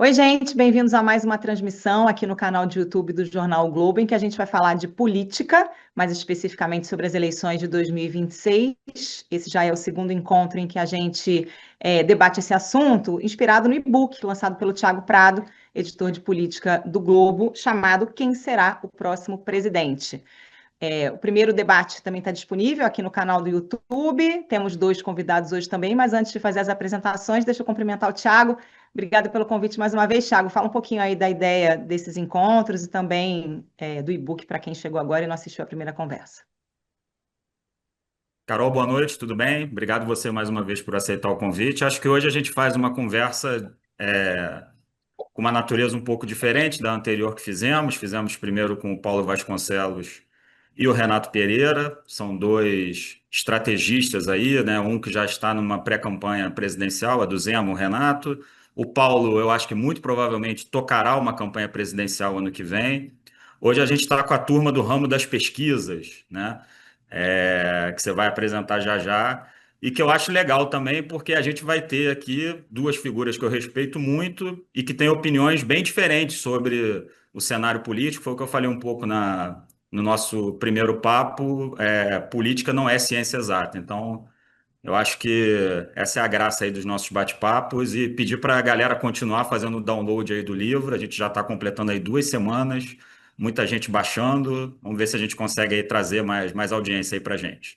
Oi, gente, bem-vindos a mais uma transmissão aqui no canal de YouTube do Jornal o Globo, em que a gente vai falar de política, mais especificamente sobre as eleições de 2026. Esse já é o segundo encontro em que a gente debate esse assunto, inspirado no e-book lançado pelo Tiago Prado, editor de política do Globo, chamado Quem Será o Próximo Presidente? O primeiro debate também está disponível aqui no canal do YouTube. Temos dois convidados hoje também, mas antes de fazer as apresentações, deixa eu cumprimentar o Tiago. Obrigada pelo convite mais uma vez, Tiago. Fala um pouquinho aí da ideia desses encontros e também do e-book para quem chegou agora e não assistiu a primeira conversa. Carol, boa noite, tudo bem? Obrigado você mais uma vez por aceitar o convite. Acho que hoje a gente faz uma conversa com uma natureza um pouco diferente da anterior que fizemos. Fizemos primeiro com o Paulo Vasconcelos e o Renato Pereira, são dois estrategistas aí, né? Um que já está numa pré-campanha presidencial, a do Zema, o Renato. O Paulo, eu acho que muito provavelmente tocará uma campanha presidencial ano que vem. Hoje a gente está com a turma do ramo das pesquisas, né? Que você vai apresentar já já, e que eu acho legal também, porque a gente vai ter aqui duas figuras que eu respeito muito e que têm opiniões bem diferentes sobre o cenário político. Foi o que eu falei um pouco no nosso primeiro papo. Política não é ciência exata, então eu acho que essa é a graça aí dos nossos bate-papos e pedir para a galera continuar fazendo o download aí do livro. A gente já está completando aí 2 semanas, muita gente baixando. Vamos ver se a gente consegue aí trazer mais audiência aí para gente.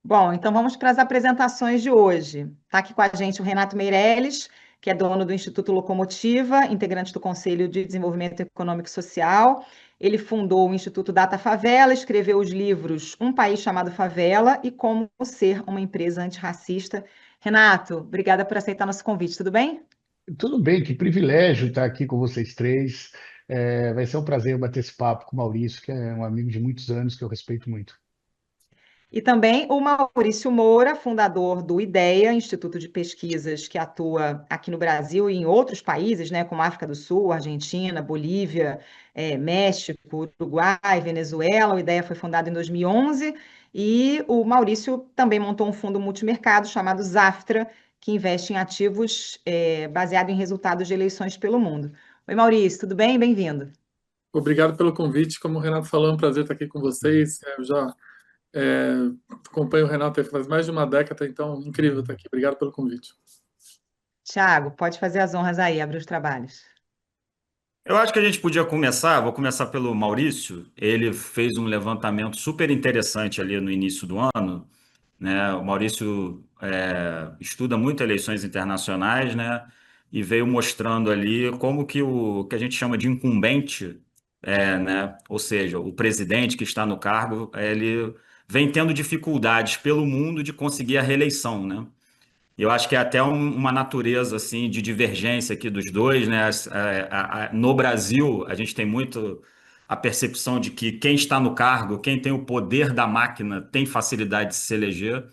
Bom, então vamos para as apresentações de hoje. Está aqui com a gente o Renato Meirelles, que é dono do Instituto Locomotiva, integrante do Conselho de Desenvolvimento Econômico e Social. Ele fundou o Instituto Data Favela, escreveu os livros Um País Chamado Favela e Como Ser uma Empresa Antirracista. Renato, obrigada por aceitar nosso convite, tudo bem? Tudo bem, que privilégio estar aqui com vocês três. Vai ser um prazer bater esse papo com o Maurício, que é um amigo de muitos anos que eu respeito muito. E também o Maurício Moura, fundador do IDEA, Instituto de Pesquisas que atua aqui no Brasil e em outros países, né, como África do Sul, Argentina, Bolívia, México, Uruguai, Venezuela. O IDEA foi fundado em 2011 e o Maurício também montou um fundo multimercado chamado Zaftra, que investe em ativos baseado em resultados de eleições pelo mundo. Oi, Maurício, tudo bem? Bem-vindo. Obrigado pelo convite. Como o Renato falou, é um prazer estar aqui com vocês. Eu já é, acompanho o Renato aí faz mais de uma década, então incrível estar aqui. Obrigado pelo convite. Tiago, pode fazer as honras aí, abrir os trabalhos. Eu acho que a gente podia começar, vou começar pelo Maurício. Ele fez um levantamento super interessante ali no início do ano, né? O Maurício estuda muito eleições internacionais, né? E veio mostrando ali como que o que a gente chama de incumbente, né? Ou seja, o presidente que está no cargo, ele vem tendo dificuldades pelo mundo de conseguir a reeleição, né? Eu acho que é até uma natureza assim de divergência aqui dos dois, né? No Brasil, a gente tem muito a percepção de que quem está no cargo, quem tem o poder da máquina, tem facilidade de se eleger.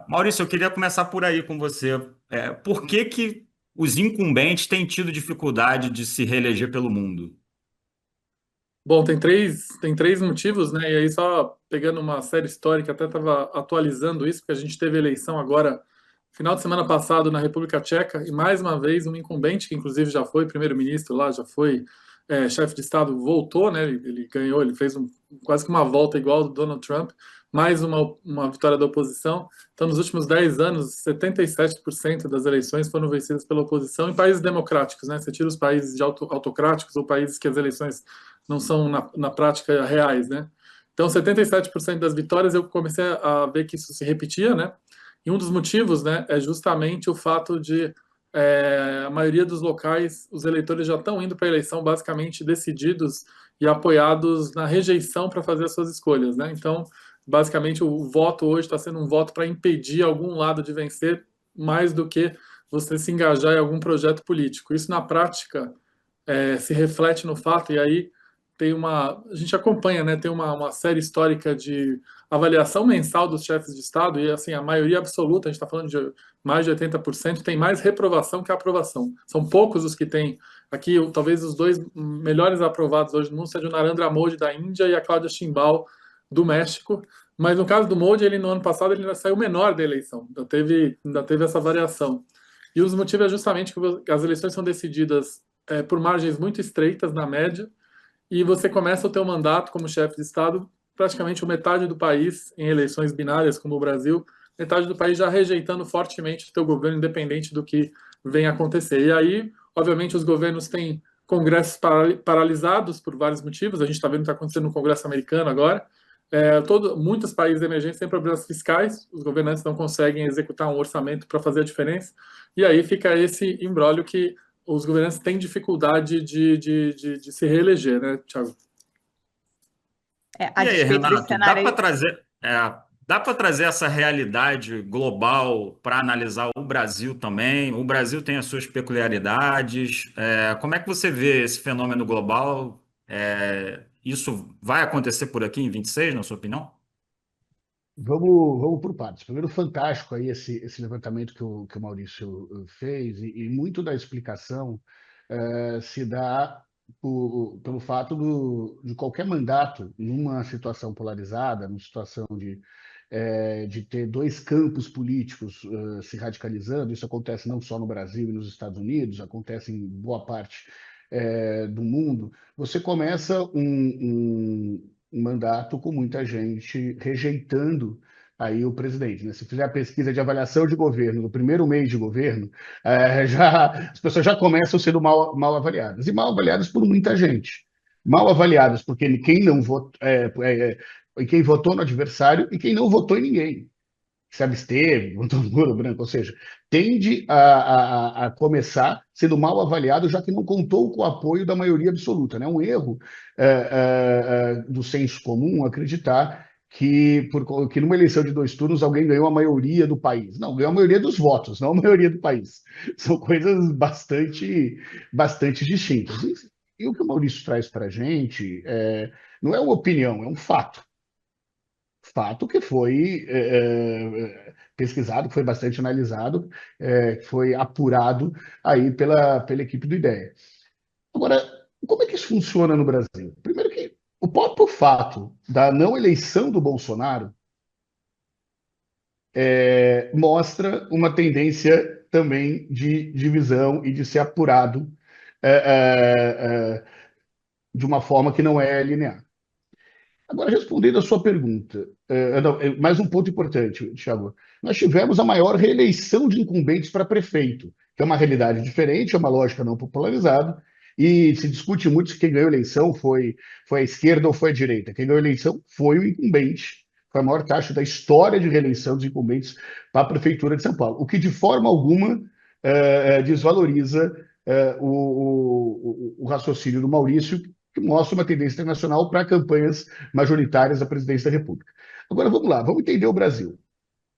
Maurício, eu queria começar por aí com você. Por que que os incumbentes têm tido dificuldade de se reeleger pelo mundo? Bom, tem três motivos, né? E aí, só pegando uma série histórica, até estava atualizando isso, porque a gente teve eleição agora, final de semana passado, na República Tcheca, e mais uma vez um incumbente, que inclusive já foi primeiro-ministro lá, já foi chefe de Estado, voltou, né? Ele ganhou, ele fez quase que uma volta igual do Donald Trump, mais uma vitória da oposição. Então, nos últimos 10 anos, 77% das eleições foram vencidas pela oposição em países democráticos, né? Você tira os países de autocráticos ou países que as eleições não são na prática reais, né? Então, 77% das vitórias eu comecei a ver que isso se repetia, né? E um dos motivos, né, é justamente o fato de a maioria dos locais, os eleitores já estão indo para a eleição basicamente decididos e apoiados na rejeição para fazer as suas escolhas, né? Então, basicamente, o voto hoje está sendo um voto para impedir algum lado de vencer mais do que você se engajar em algum projeto político. Isso, na prática, se reflete no fato, e aí a gente acompanha, né, tem uma série histórica de avaliação mensal dos chefes de Estado, e assim, a maioria absoluta, a gente está falando de mais de 80%, tem mais reprovação que aprovação. São poucos os que têm, aqui talvez os dois melhores aprovados hoje no mundo sejam o Narendra Modi da Índia e a Cláudia Sheinbaum do México, mas no caso do Modi, ele no ano passado ele ainda saiu menor da eleição, ainda teve essa variação. E os motivos é justamente que as eleições são decididas por margens muito estreitas, na média, e você começa o teu mandato como chefe de Estado, praticamente metade do país, em eleições binárias como o Brasil, metade do país já rejeitando fortemente o teu governo, independente do que venha acontecer. E aí, obviamente, os governos têm congressos paralisados por vários motivos, a gente está vendo o que está acontecendo no Congresso americano agora. Muitos países emergentes têm problemas fiscais, os governantes não conseguem executar um orçamento para fazer a diferença, e aí fica esse imbróglio que os governantes têm dificuldade de se reeleger, né, Thiago? A E aí, despeito desse Renato, dá cenário para aí. trazer, dá para trazer essa realidade global para analisar o Brasil também? O Brasil tem as suas peculiaridades. Como é que você vê esse fenômeno global? Isso vai acontecer por aqui em 26, na sua opinião? Vamos por partes. Primeiro, fantástico aí esse levantamento que o Maurício fez, e muito da explicação se dá pelo fato de qualquer mandato, numa situação polarizada, numa situação de ter dois campos políticos se radicalizando. Isso acontece não só no Brasil e nos Estados Unidos, acontece em boa parte do mundo. Você começa um mandato com muita gente rejeitando aí o presidente, né? Se fizer a pesquisa de avaliação de governo no primeiro mês de governo, as pessoas já começam sendo mal avaliadas, e mal avaliadas por muita gente. Mal avaliadas porque quem não votou, quem votou no adversário e quem não votou em ninguém, se absteve, votou nulo, branco, ou seja, tende a começar sendo mal avaliado, já que não contou com o apoio da maioria absoluta. É, né? Um erro do senso comum acreditar que numa eleição de 2 turnos alguém ganhou a maioria do país. Não, ganhou a maioria dos votos, não a maioria do país. São coisas bastante distintas. E o que o Maurício traz para a gente não é uma opinião, é um fato. Fato que foi pesquisado, que foi bastante analisado, que foi apurado aí pela equipe do IDEA. Agora, como é que isso funciona no Brasil? Primeiro que o próprio fato da não eleição do Bolsonaro mostra uma tendência também de divisão e de ser apurado é, é, de uma forma que não é linear. Agora, respondendo a sua pergunta, mais um ponto importante, Thiago. Nós tivemos a maior reeleição de incumbentes para prefeito, que é uma realidade diferente, é uma lógica não popularizada, e se discute muito se quem ganhou a eleição foi a esquerda ou foi a direita. Quem ganhou a eleição foi o incumbente, foi a maior taxa da história de reeleição dos incumbentes para a Prefeitura de São Paulo, o que de forma alguma desvaloriza o raciocínio do Maurício, que mostra uma tendência internacional para campanhas majoritárias da presidência da República. Agora, vamos lá, vamos entender o Brasil.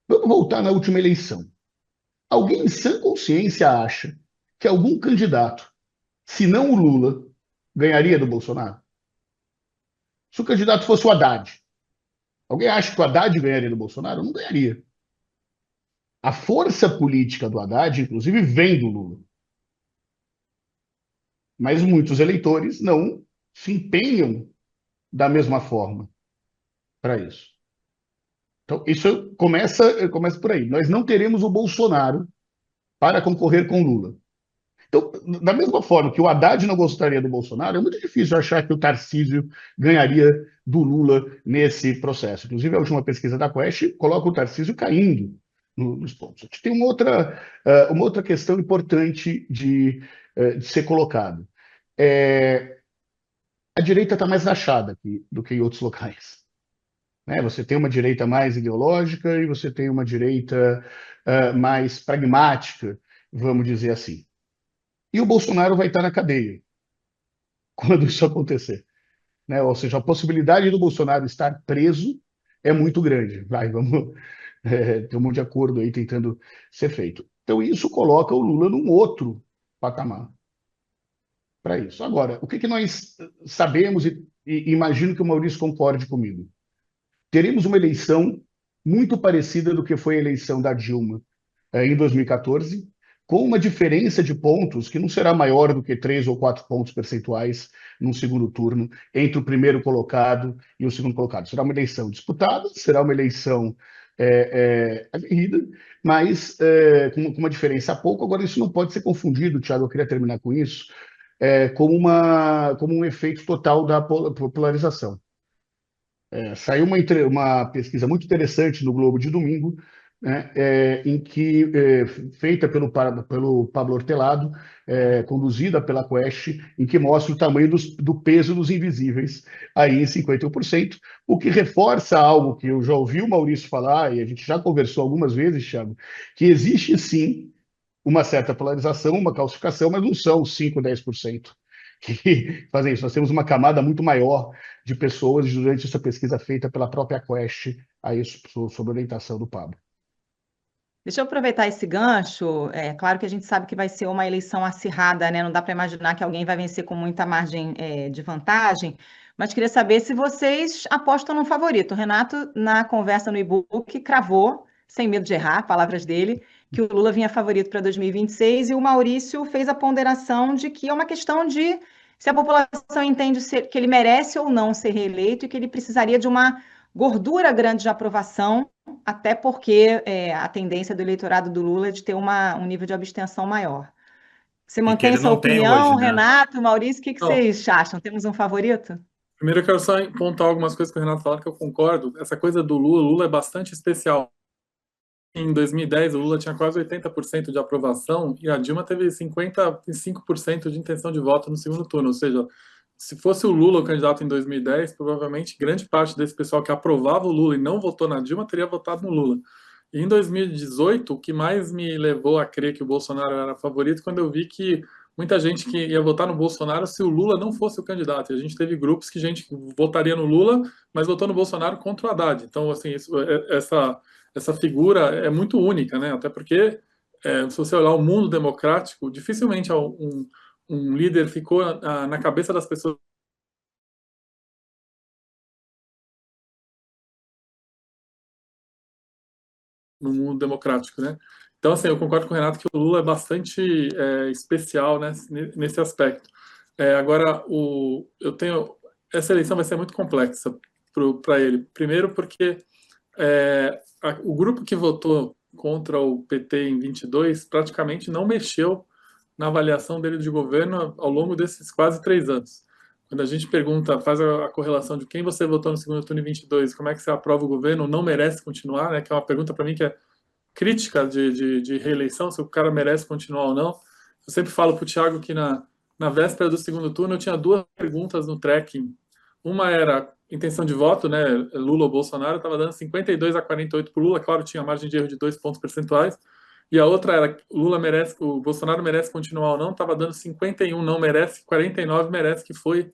Vamos voltar na última eleição. Alguém em sã consciência acha que algum candidato, se não o Lula, ganharia do Bolsonaro? Se o candidato fosse o Haddad, alguém acha que o Haddad ganharia do Bolsonaro? Não ganharia. A força política do Haddad, inclusive, vem do Lula. Mas muitos eleitores não se empenham da mesma forma para isso. Então, isso começa por aí. Nós não teremos o Bolsonaro para concorrer com Lula. Então, da mesma forma que o Haddad não gostaria do Bolsonaro, é muito difícil achar que o Tarcísio ganharia do Lula nesse processo. Inclusive, a última pesquisa da Quest coloca o Tarcísio caindo nos pontos. A gente tem uma outra questão importante de ser colocado. A direita está mais rachada do que em outros locais. Né? Você tem uma direita mais ideológica e você tem uma direita mais pragmática, vamos dizer assim. E o Bolsonaro vai estar na cadeia quando isso acontecer. Né? Ou seja, a possibilidade do Bolsonaro estar preso é muito grande. Vamos ter um monte de acordo aí tentando ser feito. Então, isso coloca o Lula num outro patamar para isso. Agora, o que nós sabemos, e imagino que o Maurício concorde comigo, teremos uma eleição muito parecida do que foi a eleição da Dilma em 2014, com uma diferença de pontos que não será maior do que 3 ou 4 pontos percentuais num segundo turno entre o primeiro colocado e o segundo colocado. Será uma eleição disputada, será uma eleição aguerrida, mas com uma diferença pouco. Agora, isso não pode ser confundido, Thiago, eu queria terminar com isso, como um efeito total da polarização. Saiu uma pesquisa muito interessante no Globo de domingo, né, feita pelo Pablo Hortelado, conduzida pela Quest, em que mostra o tamanho do peso dos invisíveis aí em 51%, o que reforça algo que eu já ouvi o Maurício falar, e a gente já conversou algumas vezes, Thiago, que existe sim uma certa polarização, uma calcificação, mas não são 5, 10% que fazem isso. Nós temos uma camada muito maior de pessoas durante essa pesquisa feita pela própria Quest, aí, sob orientação do Pablo. Deixa eu aproveitar esse gancho. É claro que a gente sabe que vai ser uma eleição acirrada, né? Não dá para imaginar que alguém vai vencer com muita margem de vantagem, mas queria saber se vocês apostam no favorito. O Renato, na conversa no e-book, cravou, sem medo de errar, palavras dele, que o Lula vinha favorito para 2026 e o Maurício fez a ponderação de que é uma questão de se a população entende que ele merece ou não ser reeleito e que ele precisaria de uma gordura grande de aprovação, até porque a tendência do eleitorado do Lula é de ter um nível de abstenção maior. Você E que mantém ele essa não tem opinião, hoje, né? Renato, Maurício? O que Não. vocês acham? Temos um favorito? Primeiro eu quero só pontuar algumas coisas que o Renato falou que eu concordo. Essa coisa do Lula é bastante especial. Em 2010, o Lula tinha quase 80% de aprovação e a Dilma teve 55% de intenção de voto no segundo turno. Ou seja, se fosse o Lula o candidato em 2010, provavelmente grande parte desse pessoal que aprovava o Lula e não votou na Dilma teria votado no Lula. E em 2018, o que mais me levou a crer que o Bolsonaro era favorito, quando eu vi que muita gente que ia votar no Bolsonaro se o Lula não fosse o candidato. E a gente teve grupos que gente votaria no Lula, mas votou no Bolsonaro contra o Haddad. Então, assim, essa figura é muito única, né? Até porque, se você olhar o mundo democrático, dificilmente um líder ficou na cabeça das pessoas no mundo democrático, né? Então, assim, eu concordo com o Renato que o Lula é bastante especial, né, nesse aspecto. Agora, essa eleição vai ser muito complexa para ele. Primeiro porque o grupo que votou contra o PT em 22 praticamente não mexeu na avaliação dele de governo ao longo desses quase 3 anos. Quando a gente pergunta, faz a correlação de quem você votou no segundo turno em 22, como é que você aprova o governo, não merece continuar, né? Que é uma pergunta para mim que é crítica de reeleição, se o cara merece continuar ou não. Eu sempre falo para o Thiago que na véspera do segundo turno eu tinha 2 perguntas no tracking. Uma era intenção de voto, né? Lula ou Bolsonaro, estava dando 52 a 48 para o Lula, claro, tinha margem de erro de 2 pontos percentuais. E a outra era o Bolsonaro merece continuar ou não, estava dando 51 não merece, 49 merece, que foi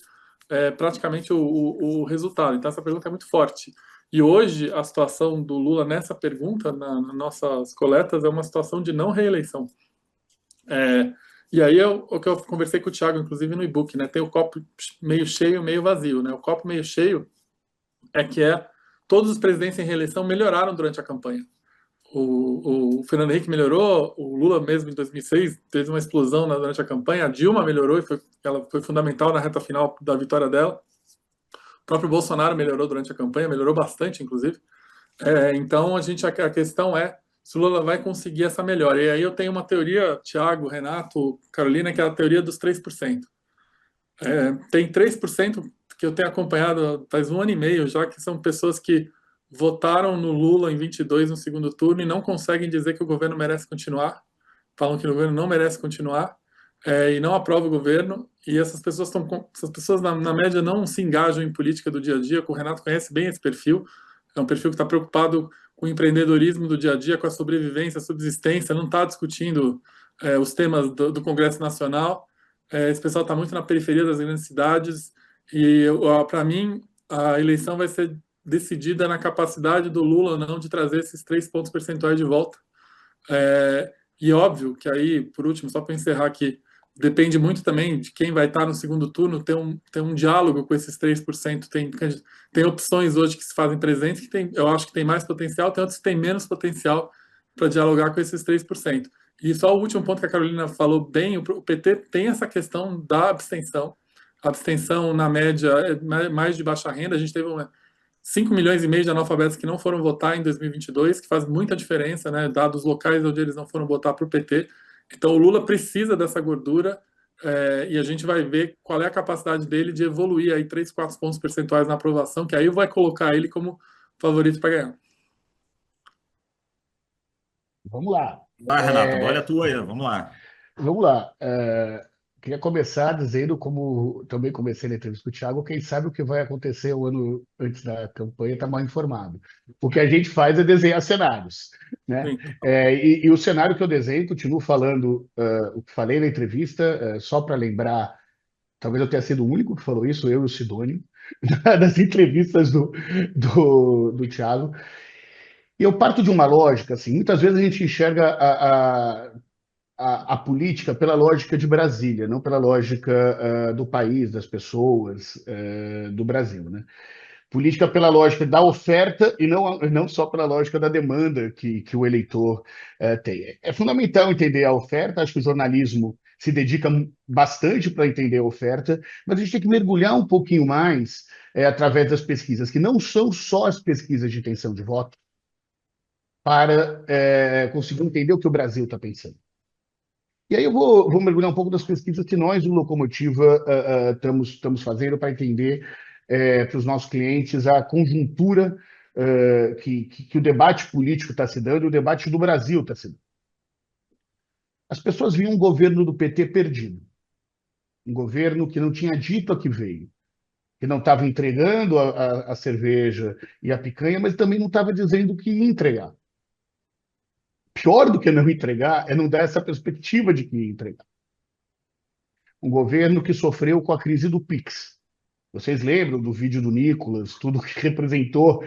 praticamente o resultado. Então essa pergunta é muito forte. E hoje a situação do Lula nessa pergunta, nas nossas coletas, é uma situação de não reeleição. E aí o que eu conversei com o Thiago, inclusive no e-book, né? Tem o copo meio cheio, meio vazio, né? O copo meio cheio todos os presidentes em reeleição melhoraram durante a campanha. O Fernando Henrique melhorou, o Lula mesmo em 2006 teve uma explosão durante a campanha, a Dilma melhorou, ela foi fundamental na reta final da vitória dela. O próprio Bolsonaro melhorou durante a campanha, melhorou bastante, inclusive. Então, a questão é se o Lula vai conseguir essa melhora. E aí eu tenho uma teoria, Thiago, Renato, Carolina, que é a teoria dos 3%. Tem 3% que eu tenho acompanhado faz 1 ano e meio já, que são pessoas que votaram no Lula em 22 no segundo turno e não conseguem dizer que o governo merece continuar, falam que o governo não merece continuar e não aprovam o governo, e essas pessoas na média não se engajam em política do dia a dia. O Renato conhece bem esse perfil, é um perfil que está preocupado com o empreendedorismo do dia a dia, com a sobrevivência, a subsistência, não está discutindo os temas do Congresso Nacional. Esse pessoal está muito na periferia das grandes cidades, e para mim a eleição vai ser decidida na capacidade do Lula ou não de trazer esses 3 pontos percentuais de volta. E óbvio que aí, por último, só para encerrar aqui, depende muito também de quem vai estar no segundo turno, ter um diálogo com esses 3%. Tem opções hoje que se fazem presentes que eu acho que tem mais potencial, tem outros que têm menos potencial para dialogar com esses 3%. E só o último ponto que a Carolina falou bem, o PT tem essa questão da abstenção. A abstenção, na média, é mais de baixa renda. A gente teve 5 milhões e meio de analfabetos que não foram votar em 2022, que faz muita diferença, né? Dados locais onde eles não foram votar para o PT. Então, o Lula precisa dessa gordura e a gente vai ver qual é a capacidade dele de evoluir aí 3, 4 pontos percentuais na aprovação, que aí vai colocar ele como favorito para ganhar. Vamos lá. Vai, Renato, bola é tua aí, vamos lá. Vamos lá. Queria começar dizendo, como também comecei na entrevista com o Thiago, quem sabe o que vai acontecer o ano antes da campanha está mal informado. O que a gente faz é desenhar cenários, né? Sim. E o cenário que eu desenho, continuo falando o que falei na entrevista, só para lembrar, talvez eu tenha sido o único que falou isso, eu e o Sidônio, das entrevistas do Thiago. E eu parto de uma lógica, assim, muitas vezes a gente enxerga a política pela lógica de Brasília, não pela lógica do país, das pessoas, do Brasil, né? Política pela lógica da oferta e não só pela lógica da demanda que o eleitor tem. É fundamental entender a oferta, acho que o jornalismo se dedica bastante para entender a oferta, mas a gente tem que mergulhar um pouquinho mais através das pesquisas, que não são só as pesquisas de intenção de voto, para conseguir entender o que o Brasil está pensando. E aí eu vou mergulhar um pouco das pesquisas que nós, do Locomotiva, estamos fazendo para entender para os nossos clientes a conjuntura que o debate político está se dando e o debate do Brasil está se dando. As pessoas viam um governo do PT perdido, um governo que não tinha dito a que veio, que não estava entregando a cerveja e a picanha, mas também não estava dizendo que ia entregar. Pior do que não entregar é não dar essa perspectiva de que ia entregar. Um governo que sofreu com a crise do PIX. Vocês lembram do vídeo do Nicolas, tudo que representou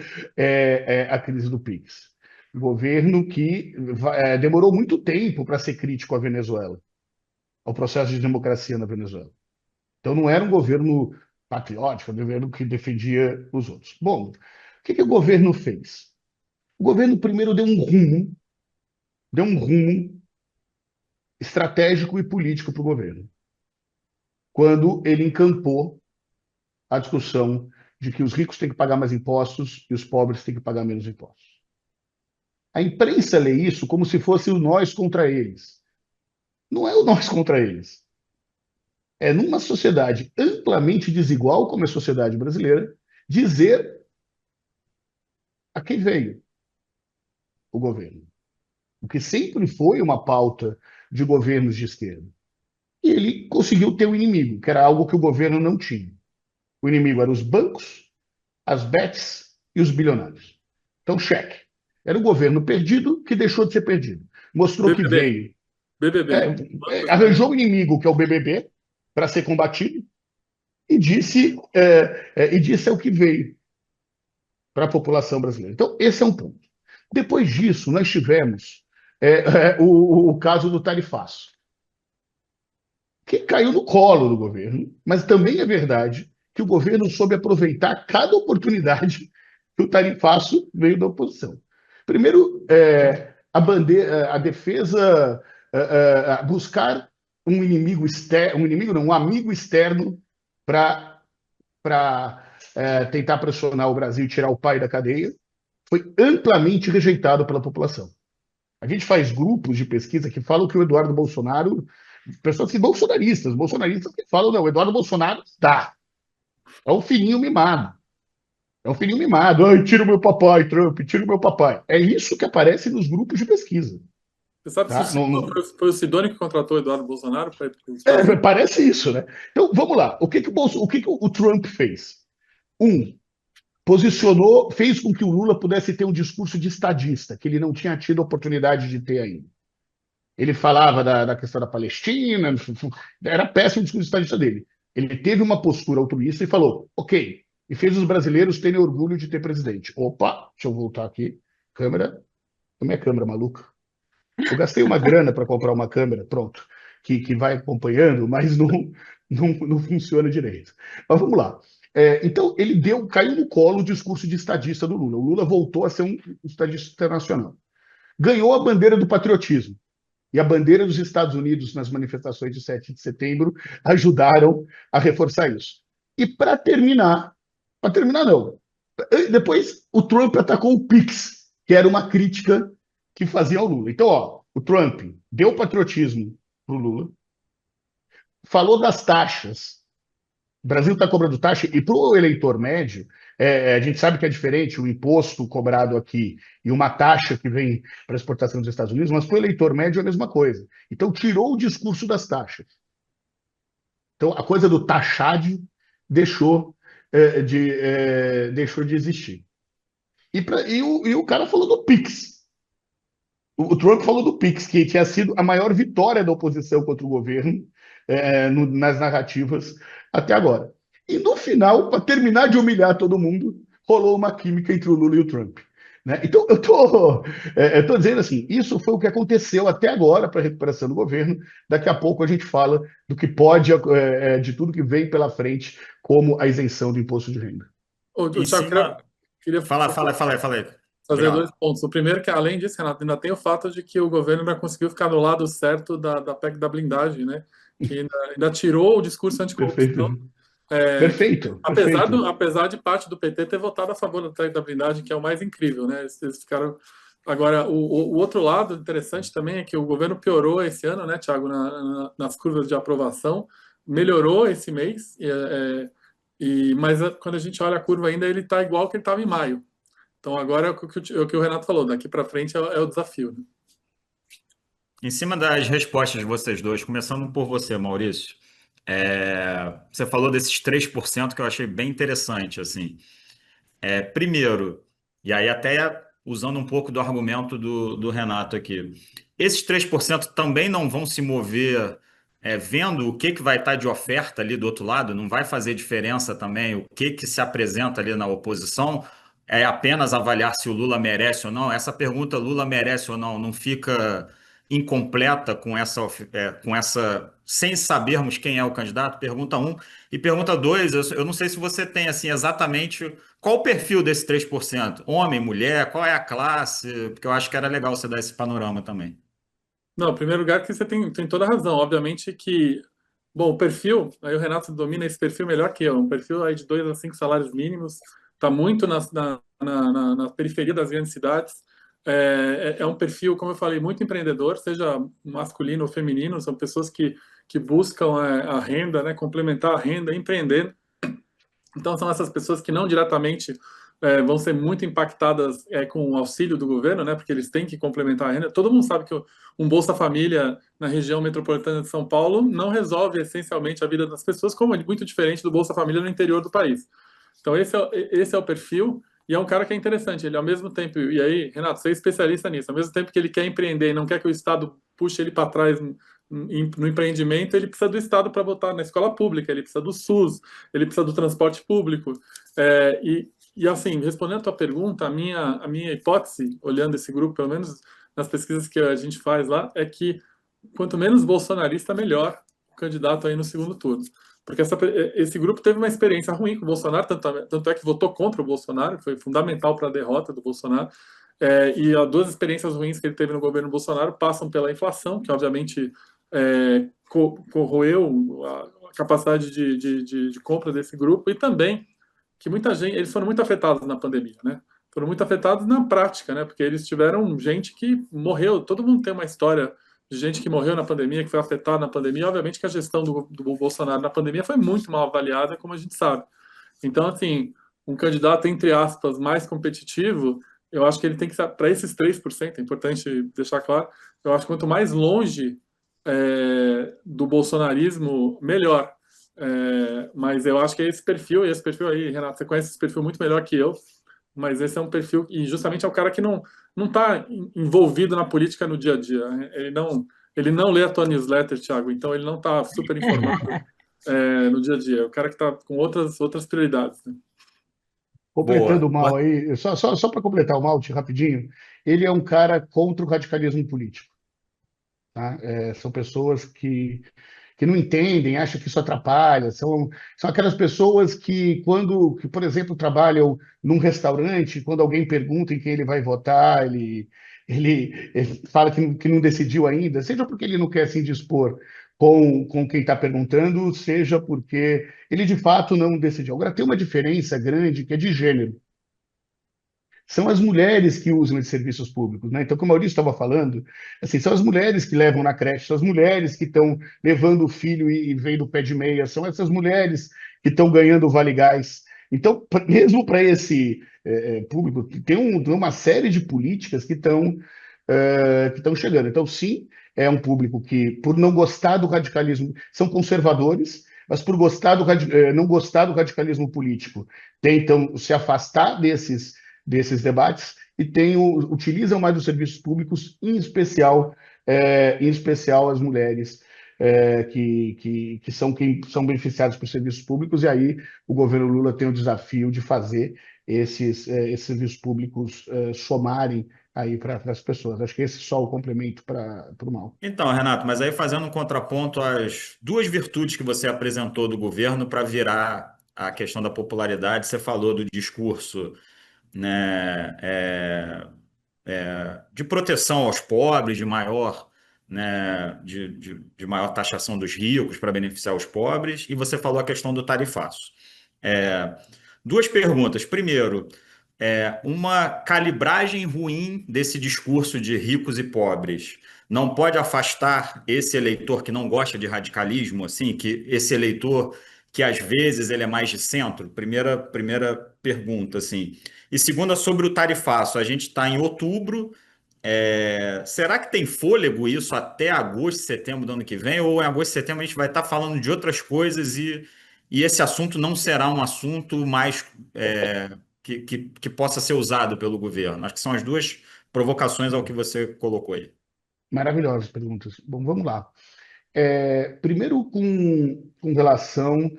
a crise do PIX. Um governo que demorou muito tempo para ser crítico à Venezuela, ao processo de democracia na Venezuela. Então não era um governo patriótico, um governo que defendia os outros. Bom, o que o governo fez? O governo primeiro deu um rumo estratégico e político para o governo, quando ele encampou a discussão de que os ricos têm que pagar mais impostos e os pobres têm que pagar menos impostos. A imprensa lê isso como se fosse o nós contra eles. Não é o nós contra eles. É numa sociedade amplamente desigual, como é a sociedade brasileira, dizer a quem veio o governo. O que sempre foi uma pauta de governos de esquerda. E ele conseguiu ter um inimigo, que era algo que o governo não tinha. O inimigo eram os bancos, as bets e os bilionários. Então, cheque. Era o governo perdido que deixou de ser perdido. Mostrou BBB. que veio. BBB. Arranjou um inimigo, que é o BBB, para ser combatido, e disse é o que veio para a população brasileira. Então, esse é um ponto. Depois disso, nós tivemos o caso do tarifaço, que caiu no colo do governo, mas também é verdade que o governo soube aproveitar cada oportunidade que o tarifaço veio da oposição. Primeiro, a defesa, buscar um inimigo externo, um amigo externo para tentar pressionar o Brasil e tirar o pai da cadeia, foi amplamente rejeitado pela população. A gente faz grupos de pesquisa que falam que o Eduardo Bolsonaro, pessoas que bolsonaristas que falam, não, o Eduardo Bolsonaro está. É um filhinho mimado. É um filhinho mimado. Ai, tira o meu papai, Trump, tira o meu papai. É isso que aparece nos grupos de pesquisa. Você sabe Tá? se foi o Sidônio que contratou o Eduardo Bolsonaro para parece isso, né? Então, vamos lá. O que o Trump fez? Fez com que o Lula pudesse ter um discurso de estadista, que ele não tinha tido a oportunidade de ter ainda. Ele falava da questão da Palestina, era péssimo o discurso estadista dele. Ele teve uma postura altruísta e falou, ok, e fez os brasileiros terem orgulho de ter presidente. Opa, deixa eu voltar aqui. Câmera. Como é câmera, maluca? Eu gastei uma grana para comprar uma câmera, pronto, que vai acompanhando, mas não funciona direito. Mas vamos lá. Então, caiu no colo o discurso de estadista do Lula. O Lula voltou a ser um estadista internacional. Ganhou a bandeira do patriotismo. E a bandeira dos Estados Unidos nas manifestações de 7 de setembro ajudaram a reforçar isso. E para terminar Depois, o Trump atacou o Pix, que era uma crítica que fazia ao Lula. Então, ó, o Trump deu patriotismo para o Lula, falou das taxas. O Brasil está cobrando taxa, e para o eleitor médio, a gente sabe que é diferente o imposto cobrado aqui e uma taxa que vem para exportação dos Estados Unidos, mas para o eleitor médio é a mesma coisa. Então, tirou o discurso das taxas. Então, a coisa do taxade deixou, deixou de existir. E o cara falou do Pix. O Trump falou do Pix, que tinha sido a maior vitória da oposição contra o governo nas narrativas até agora. E no final, para terminar de humilhar todo mundo, rolou uma química entre o Lula e o Trump. Né? Então, eu tô dizendo assim, isso foi o que aconteceu até agora para a recuperação do governo. Daqui a pouco a gente fala do que pode, de tudo que vem pela frente, como a isenção do imposto de renda. Em Thiago, cima... queria Fala aí. fazer Obrigado. 2 pontos. O primeiro é que, além disso, Renato, ainda tem o fato de que o governo ainda conseguiu ficar do lado certo da PEC da blindagem, né? Que ainda tirou o discurso anticorrupção. Perfeito. Apesar de parte do PT ter votado a favor da PEC da blindagem, que é o mais incrível, né? Eles ficaram... Agora, o outro lado interessante também é que o governo piorou esse ano, né, Thiago, nas curvas de aprovação, melhorou esse mês, mas quando a gente olha a curva ainda, ele está igual que ele estava em maio. Então, agora é o que o Renato falou, daqui para frente é o desafio. Né? Em cima das respostas de vocês dois, começando por você, Maurício, você falou desses 3% que eu achei bem interessante, assim. Primeiro, e aí até usando um pouco do argumento do Renato aqui, esses 3% também não vão se mover vendo o que vai estar de oferta ali do outro lado, não vai fazer diferença também o que se apresenta ali na oposição, é apenas avaliar se o Lula merece ou não. Essa pergunta, Lula merece ou não fica incompleta com essa, sem sabermos quem é o candidato? Pergunta 1. E pergunta 2, eu não sei se você tem assim exatamente qual o perfil desse 3%? Homem, mulher, qual é a classe? Porque eu acho que era legal você dar esse panorama também. Não, em primeiro lugar que você tem toda a razão. Obviamente que, bom, o perfil, aí o Renato domina esse perfil melhor que eu, um perfil aí de 2 a 5 salários mínimos, está muito na periferia das grandes cidades. É um perfil, como eu falei, muito empreendedor, seja masculino ou feminino, são pessoas que buscam a renda, né, complementar a renda, empreender. Então, são essas pessoas que não diretamente vão ser muito impactadas com o auxílio do governo, né, porque eles têm que complementar a renda. Todo mundo sabe que um Bolsa Família na região metropolitana de São Paulo não resolve essencialmente a vida das pessoas, como é muito diferente do Bolsa Família no interior do país. Então, esse é o perfil, e é um cara que é interessante. Ele, ao mesmo tempo, e aí, Renato, você é especialista nisso, ao mesmo tempo que ele quer empreender e não quer que o Estado puxe ele para trás no empreendimento, ele precisa do Estado para botar na escola pública, ele precisa do SUS, ele precisa do transporte público. E assim, respondendo a tua pergunta, a minha hipótese, olhando esse grupo, pelo menos nas pesquisas que a gente faz lá, é que quanto menos bolsonarista, melhor o candidato aí no segundo turno. Porque esse grupo teve uma experiência ruim com o Bolsonaro, tanto é que votou contra o Bolsonaro, foi fundamental para a derrota do Bolsonaro. E as 2 experiências ruins que ele teve no governo Bolsonaro passam pela inflação, que obviamente corroeu a capacidade de compra desse grupo, e também que muita gente, eles foram muito afetados na pandemia, né? Foram muito afetados na prática, né? Porque eles tiveram gente que morreu, todo mundo tem uma história de gente que morreu na pandemia, que foi afetada na pandemia. Obviamente que a gestão do Bolsonaro na pandemia foi muito mal avaliada, como a gente sabe. Então, assim, um candidato, entre aspas, mais competitivo, eu acho que ele tem que ser, para esses 3%, é importante deixar claro, eu acho que quanto mais longe do bolsonarismo, melhor. Mas eu acho que é esse perfil aí, Renato, você conhece esse perfil muito melhor que eu, mas esse é um perfil, e justamente é o cara que não está envolvido na política no dia a dia. Ele não lê a tua newsletter, Thiago, então ele não está super informado no dia a dia. É o cara que está com outras prioridades. Né? Completando o Mal aí, só para completar o Malte rapidinho, ele é um cara contra o radicalismo político. Tá? São pessoas que não entendem, acham que isso atrapalha, são aquelas pessoas que, por exemplo, trabalham num restaurante, quando alguém pergunta em quem ele vai votar, ele fala que não decidiu ainda, seja porque ele não quer se indispor com quem está perguntando, seja porque ele de fato não decidiu. Agora, tem uma diferença grande que é de gênero. são as mulheres que usam esses serviços públicos, né? Então, como o Maurício estava falando, assim, são as mulheres que levam na creche, são as mulheres que estão levando o filho e vendo o pé de meia, são essas mulheres que estão ganhando o Vale Gás. Então, mesmo para esse público, tem uma série de políticas que estão chegando. Então, sim, é um público que, por não gostar do radicalismo, são conservadores, mas por não gostar do radicalismo político, tentam se afastar desses debates e utilizam mais os serviços públicos, em especial as mulheres, que são quem são beneficiados por serviços públicos, e aí o governo Lula tem o desafio de fazer esses serviços públicos somarem aí para as pessoas. Acho que esse é só o complemento para o mal. Então, Renato, mas aí fazendo um contraponto às duas virtudes que você apresentou do governo para virar a questão da popularidade, você falou do discurso, né, de proteção aos pobres, de maior, né, de maior taxação dos ricos para beneficiar os pobres, e você falou a questão do tarifaço. Duas perguntas. Primeiro, uma calibragem ruim desse discurso de ricos e pobres não pode afastar esse eleitor que não gosta de radicalismo, assim, que esse eleitor que às vezes ele é mais de centro? Primeira pergunta, assim. E segunda, sobre o tarifaço. A gente está em outubro. Será que tem fôlego isso até agosto, setembro do ano que vem? Ou em agosto, setembro a gente vai estar falando de outras coisas e esse assunto não será um assunto mais que possa ser usado pelo governo? Acho que são as duas provocações ao que você colocou aí. Maravilhosas perguntas. Bom, vamos lá. Primeiro, com relação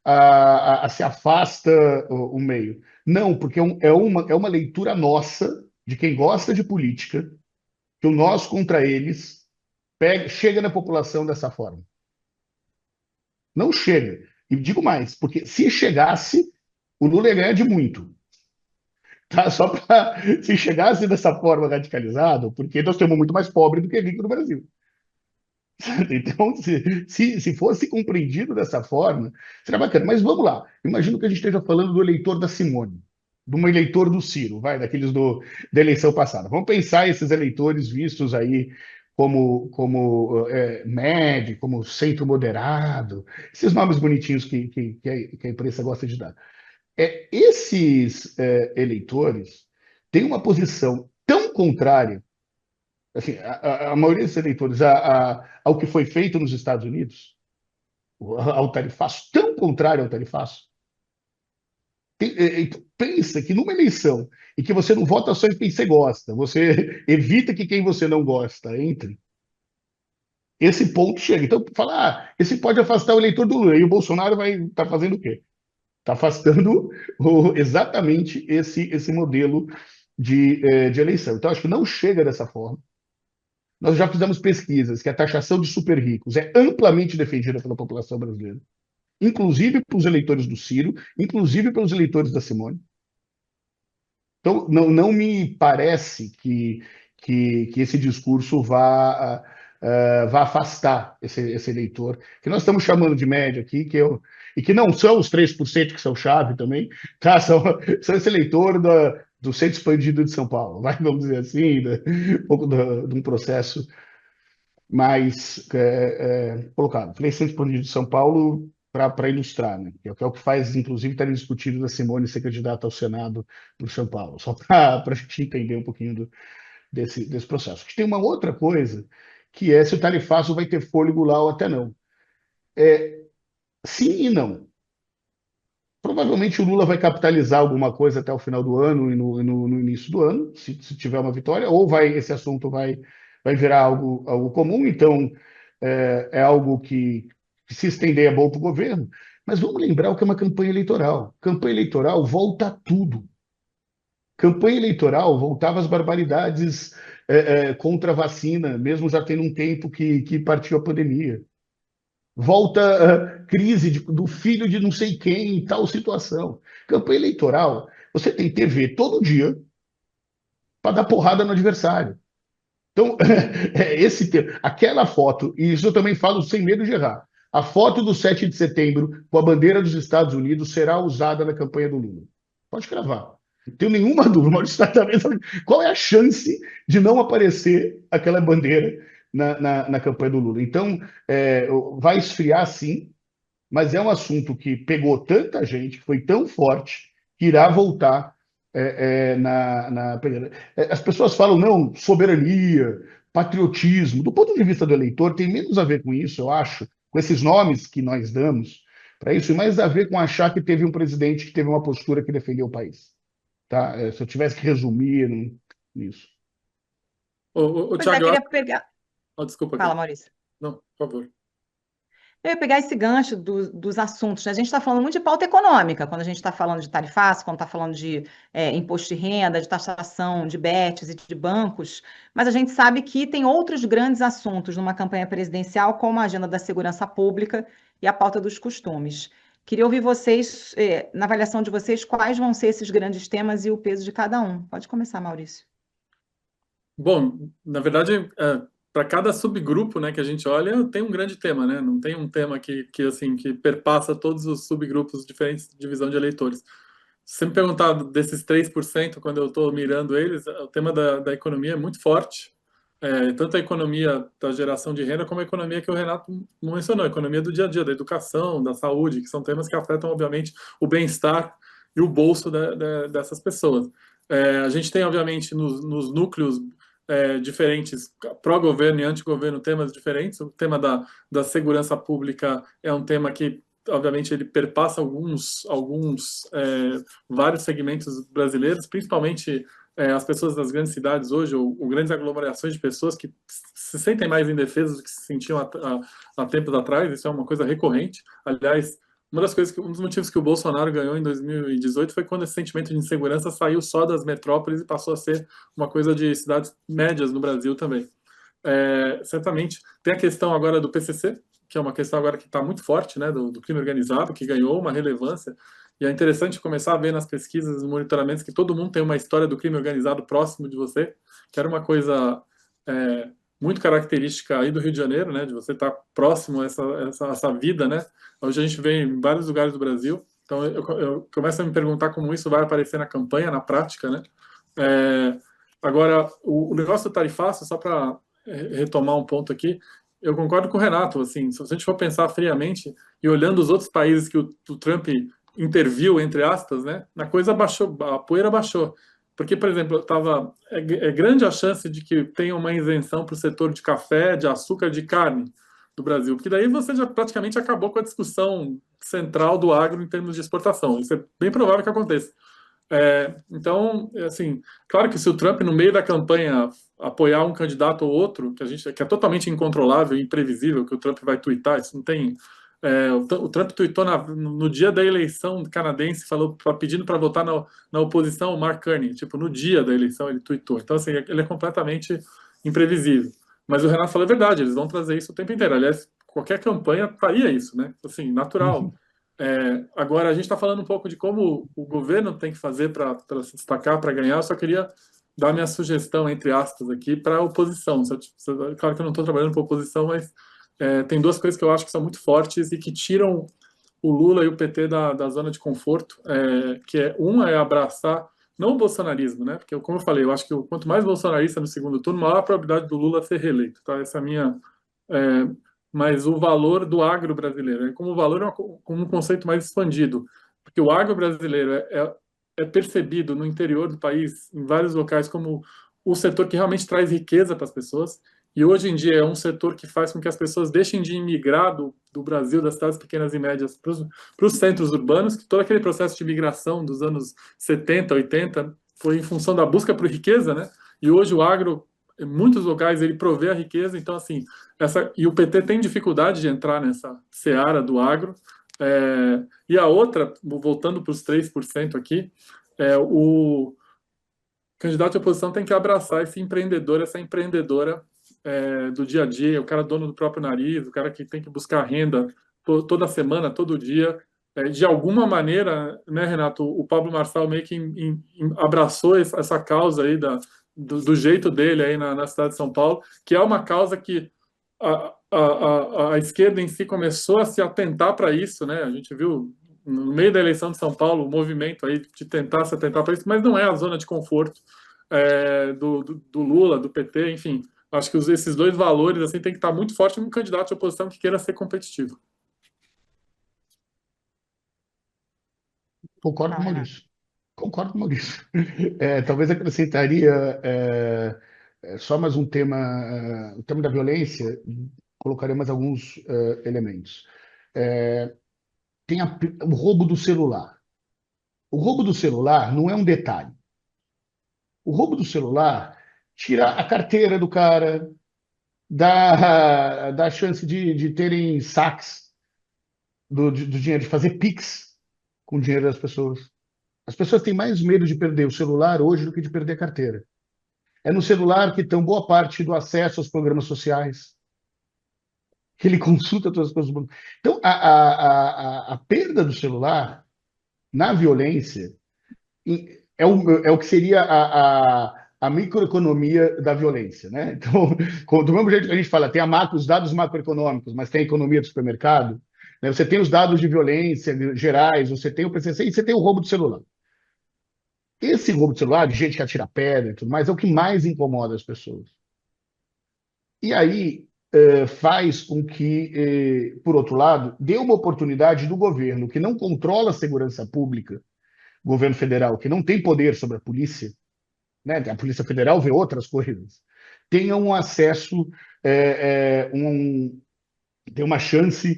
a se afasta o meio. Não, porque é uma leitura nossa, de quem gosta de política, que o nós contra eles chega na população dessa forma. Não chega. E digo mais, porque se chegasse, o Lula ia ganhar de muito. Tá? Só para se chegasse dessa forma radicalizado, porque nós temos muito mais pobre do que rico no Brasil. Então, se fosse compreendido dessa forma, seria bacana. Mas vamos lá. Imagino que a gente esteja falando do eleitor da Simone, de um eleitor do Ciro, daqueles da eleição passada. Vamos pensar esses eleitores vistos aí como médio, como centro moderado, esses nomes bonitinhos que a imprensa gosta de dar. Esses eleitores têm uma posição tão contrária, assim, a maioria dos eleitores, ao que foi feito nos Estados Unidos, ao tarifaço, tão contrário ao tarifaço. Pensa que numa eleição em que você não vota só em quem você gosta, você evita que quem você não gosta entre, esse ponto chega. Então, falar, esse pode afastar o eleitor do Lula, e o Bolsonaro vai estar fazendo o quê? Está afastando exatamente esse modelo de eleição. Então, acho que não chega dessa forma. Nós já fizemos pesquisas que a taxação de super ricos é amplamente defendida pela população brasileira, inclusive pelos eleitores do Ciro, inclusive pelos eleitores da Simone. Então, não me parece que esse discurso vá afastar esse eleitor, que nós estamos chamando de média aqui, e que não são os 3% que são chave também, tá? São esse eleitor do centro expandido de São Paulo, vamos dizer assim, um pouco de um processo mais colocado. Falei centro expandido de São Paulo para ilustrar, né? Que é o que faz, inclusive, estar discutido da Simone ser candidata ao Senado por São Paulo, só para a gente entender um pouquinho desse processo. Tem uma outra coisa, que é se o tarifaço vai ter fôlego lá ou até não. Sim e não. Provavelmente o Lula vai capitalizar alguma coisa até o final do ano e no início do ano, se tiver uma vitória, ou esse assunto vai virar algo comum, então é algo que se estender é bom para o governo. Mas vamos lembrar o que é uma campanha eleitoral. Campanha eleitoral volta a tudo. Campanha eleitoral voltava às barbaridades contra a vacina, mesmo já tendo um tempo que partiu a pandemia. Volta crise do filho de não sei quem em tal situação. Campanha eleitoral, você tem TV todo dia para dar porrada no adversário. Então, aquela foto, e isso eu também falo sem medo de errar, a foto do 7 de setembro com a bandeira dos Estados Unidos será usada na campanha do Lula. Pode cravar. Tenho nenhuma dúvida. Maurício está também falando, qual é a chance de não aparecer aquela bandeira na campanha do Lula? Então, vai esfriar sim, mas é um assunto que pegou tanta gente, que foi tão forte, que irá voltar as pessoas falam, não, soberania, patriotismo. Do ponto de vista do eleitor, tem menos a ver com isso, eu acho, com esses nomes que nós damos para isso, e mais a ver com achar que teve um presidente que teve uma postura que defendeu o país. Tá? Se eu tivesse que resumir nisso. O Pois é, Thiago, queria pegar. desculpa. Fala, Maurício. Não, por favor. Eu ia pegar esse gancho dos assuntos, né? A gente está falando muito de pauta econômica, quando a gente está falando de tarifaço, quando está falando de imposto de renda, de taxação de bets e de bancos, mas a gente sabe que tem outros grandes assuntos numa campanha presidencial, como a agenda da segurança pública e a pauta dos costumes. Queria ouvir vocês, na avaliação de vocês, quais vão ser esses grandes temas e o peso de cada um. Pode começar, Maurício. Bom, na verdade, para cada subgrupo, né, que a gente olha, tem um grande tema, né? Não tem um tema que perpassa todos os subgrupos diferentes de divisão de eleitores. Se me perguntar desses 3%, quando eu estou mirando eles, o tema da economia é muito forte. Tanto a economia da geração de renda, como a economia que o Renato mencionou, a economia do dia a dia, da educação, da saúde, que são temas que afetam, obviamente, o bem-estar e o bolso dessas pessoas. A gente tem, obviamente, nos núcleos diferentes, pró-governo e anti-governo, temas diferentes. O tema da segurança pública é um tema que, obviamente, ele perpassa vários segmentos brasileiros, principalmente as pessoas das grandes cidades hoje, ou grandes aglomerações de pessoas que se sentem mais indefesas do que se sentiam há tempos atrás. Isso é uma coisa recorrente. Aliás, um dos motivos que o Bolsonaro ganhou em 2018 foi quando esse sentimento de insegurança saiu só das metrópoles e passou a ser uma coisa de cidades médias no Brasil também. Certamente. Tem a questão agora do PCC, que é uma questão agora que está muito forte, né, do crime organizado, que ganhou uma relevância. E é interessante começar a ver nas pesquisas, nos monitoramentos, que todo mundo tem uma história do crime organizado próximo de você, que era uma coisa muito característica aí do Rio de Janeiro, né, de você estar próximo a essa vida, né. Hoje a gente vê em vários lugares do Brasil. Então eu começo a me perguntar como isso vai aparecer na campanha, na prática, né. Agora, o negócio do tarifaço, só para retomar um ponto aqui, eu concordo com o Renato, assim, se a gente for pensar friamente e olhando os outros países que o Trump interviu, entre aspas, né, a coisa baixou, a poeira baixou. Porque, por exemplo, é grande a chance de que tenha uma isenção para o setor de café, de açúcar, de carne do Brasil, porque daí você já praticamente acabou com a discussão central do agro em termos de exportação. Isso é bem provável que aconteça. Então, assim, claro que se o Trump, no meio da campanha, apoiar um candidato ou outro, que é totalmente incontrolável e imprevisível, que o Trump vai tuitar, isso não tem... o Trump tuitou no dia da eleição canadense, pedindo para votar na oposição, o Mark Carney, tipo, no dia da eleição ele tuitou. Então, assim, ele é completamente imprevisível. Mas o Renato falou a verdade, eles vão trazer isso o tempo inteiro. Aliás, qualquer campanha faria isso, né? Assim, natural. Uhum. Agora, a gente está falando um pouco de como o governo tem que fazer para se destacar, para ganhar. Eu só queria dar minha sugestão, entre aspas, aqui, para a oposição. Claro que eu não estou trabalhando para a oposição, mas tem duas coisas que eu acho que são muito fortes e que tiram o Lula e o PT da zona de conforto, uma é abraçar, não o bolsonarismo, né? Porque, como eu falei, eu acho que quanto mais bolsonarista no segundo turno, maior a probabilidade do Lula ser reeleito. Tá? Essa é a minha... mas o valor do agro brasileiro, como o valor como um conceito mais expandido, porque o agro brasileiro é percebido no interior do país, em vários locais, como o setor que realmente traz riqueza para as pessoas, e hoje em dia é um setor que faz com que as pessoas deixem de imigrar do Brasil, das cidades pequenas e médias, para os centros urbanos, que todo aquele processo de migração dos anos 70, 80, foi em função da busca por riqueza, né? E hoje o agro, em muitos locais, ele provê a riqueza, então, assim, e o PT tem dificuldade de entrar nessa seara do agro. E a outra, voltando para os 3% aqui, o candidato de oposição tem que abraçar esse empreendedor, essa empreendedora do dia a dia, o cara dono do próprio nariz, o cara que tem que buscar renda toda semana, todo dia. De alguma maneira, né, Renato, o Pablo Marçal meio que abraçou essa causa aí do jeito dele aí na cidade de São Paulo, que é uma causa que a esquerda em si começou a se atentar para isso, né? A gente viu no meio da eleição de São Paulo, o movimento aí de tentar se atentar para isso, mas não é a zona de conforto do Lula, do PT, enfim. Acho que esses dois valores assim tem que estar muito forte num candidato de oposição que queira ser competitivo. Concordo com o Maurício. Concordo com o Maurício. Talvez acrescentaria só mais um tema, o tema da violência, colocaria mais alguns elementos. Tem o roubo do celular. O roubo do celular não é um detalhe. O roubo do celular tira a carteira do cara, dá a chance de terem saques do dinheiro, de fazer Pix com o dinheiro das pessoas. As pessoas têm mais medo de perder o celular hoje do que de perder a carteira. É no celular que estão boa parte do acesso aos programas sociais, que ele consulta todas as coisas do banco. Então, a perda do celular na violência é o que seria a microeconomia da violência, né? Então, do mesmo jeito que a gente fala, tem os dados macroeconômicos, mas tem a economia do supermercado, né? Você tem os dados de violência gerais, você tem o PCC e você tem o roubo do celular. Esse roubo de celular, de gente que atira pedra e tudo mais, é o que mais incomoda as pessoas. E aí faz com que, por outro lado, dê uma oportunidade do governo que não controla a segurança pública, governo federal que não tem poder sobre a polícia, né? A Polícia Federal vê outras coisas, tenha um acesso, tem uma chance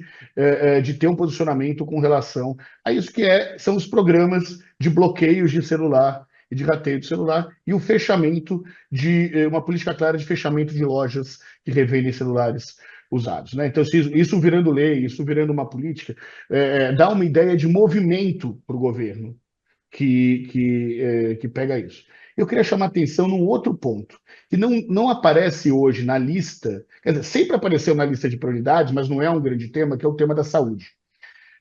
de ter um posicionamento com relação a isso que são os programas de bloqueios de celular e de rateio de celular e o fechamento de uma política clara de fechamento de lojas que revendem celulares usados, né? Então, isso virando lei, isso virando uma política, dá uma ideia de movimento para o governo que pega isso. Eu queria chamar atenção num outro ponto, que não aparece hoje na lista, quer dizer, sempre apareceu na lista de prioridades, mas não é um grande tema, que é o tema da saúde.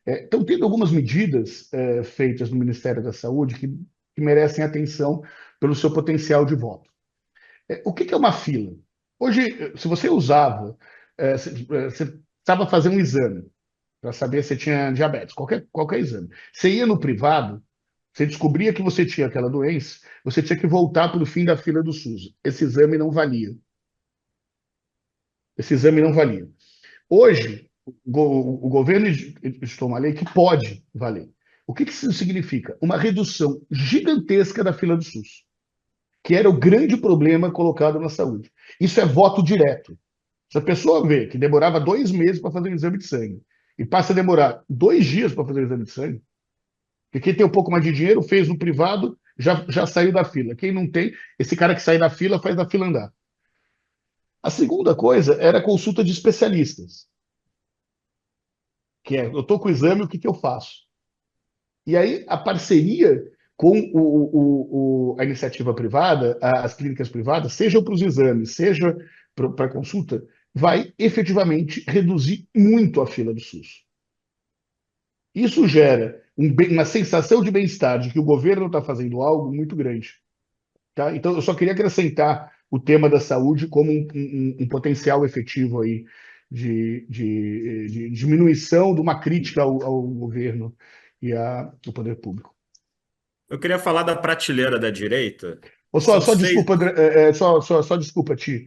Estão tendo algumas medidas feitas no Ministério da Saúde que merecem atenção pelo seu potencial de voto. O que é uma fila? Hoje, se você usava, você precisava fazer um exame para saber se tinha diabetes, qualquer exame. Você ia no privado, você descobria que você tinha aquela doença, você tinha que voltar para o fim da fila do SUS. Esse exame não valia. Esse exame não valia. Hoje, o governo editou uma lei que pode valer. O que isso significa? Uma redução gigantesca da fila do SUS, que era o grande problema colocado na saúde. Isso é voto direto. Se a pessoa vê que demorava 2 meses para fazer um exame de sangue e passa a demorar 2 dias para fazer o exame de sangue, porque quem tem um pouco mais de dinheiro fez no privado, já saiu da fila. Quem não tem, esse cara que sai da fila faz a fila andar. A segunda coisa era a consulta de especialistas. Que eu estou com o exame, o que eu faço? E aí a parceria com a iniciativa privada, as clínicas privadas, seja para os exames, seja para a consulta, vai efetivamente reduzir muito a fila do SUS. Isso gera uma sensação de bem-estar, de que o governo está fazendo algo muito grande. Tá? Então, eu só queria acrescentar o tema da saúde como um potencial efetivo aí de diminuição de uma crítica ao governo e ao poder público. Eu queria falar da prateleira da direita. Desculpa, André, só desculpa, Ti.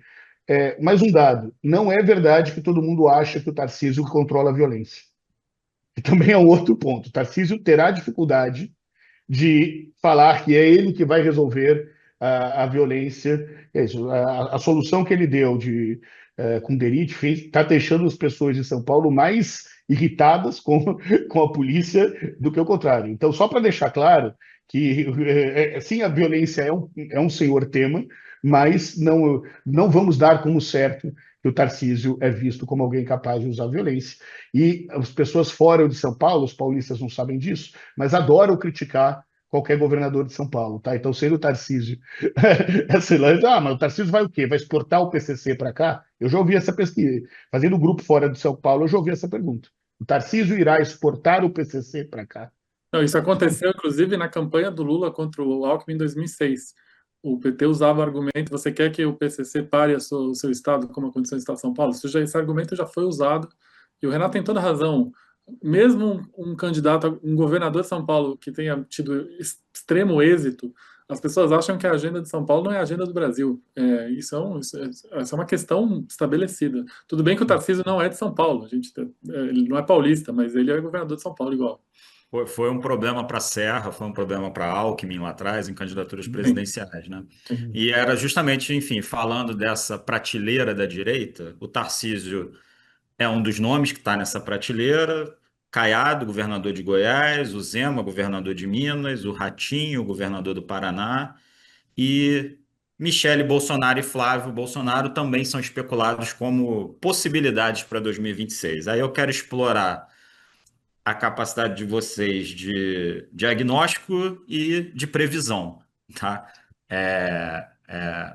Mais um dado. Não é verdade que todo mundo acha que o Tarcísio controla a violência. E também é um outro ponto. O Tarcísio terá dificuldade de falar que é ele que vai resolver a violência. A solução que ele deu com o Derite está deixando as pessoas de São Paulo mais irritadas com a polícia do que o contrário. Então, só para deixar claro que, sim, a violência é um senhor tema, mas não vamos dar como certo que o Tarcísio é visto como alguém capaz de usar violência. E as pessoas fora de São Paulo, os paulistas não sabem disso, mas adoram criticar qualquer governador de São Paulo, tá? Então, sendo o Tarcísio, mas o Tarcísio vai o quê? Vai exportar o PCC para cá? Eu já ouvi essa pesquisa. Fazendo grupo fora de São Paulo, eu já ouvi essa pergunta. O Tarcísio irá exportar o PCC para cá? Não, isso aconteceu, inclusive, na campanha do Lula contra o Alckmin em 2006. O PT usava o argumento: você quer que o PCC pare o seu estado como a condição do estado de São Paulo? Esse argumento já foi usado, e o Renato tem toda razão. mesmo um candidato, um governador de São Paulo que tenha tido extremo êxito, as pessoas acham que a agenda de São Paulo não é a agenda do Brasil. Essa é uma questão estabelecida. Tudo bem que o Tarcísio não é de São Paulo, ele não é paulista, mas ele é governador de São Paulo igual. Foi um problema para a Serra, foi um problema para Alckmin lá atrás, em candidaturas presidenciais, né? E era justamente, enfim, falando dessa prateleira da direita, o Tarcísio é um dos nomes que está nessa prateleira, Caiado, governador de Goiás, o Zema, governador de Minas, o Ratinho, governador do Paraná, e Michele Bolsonaro e Flávio Bolsonaro também são especulados como possibilidades para 2026. Aí eu quero explorar a capacidade de vocês de diagnóstico e de previsão, tá?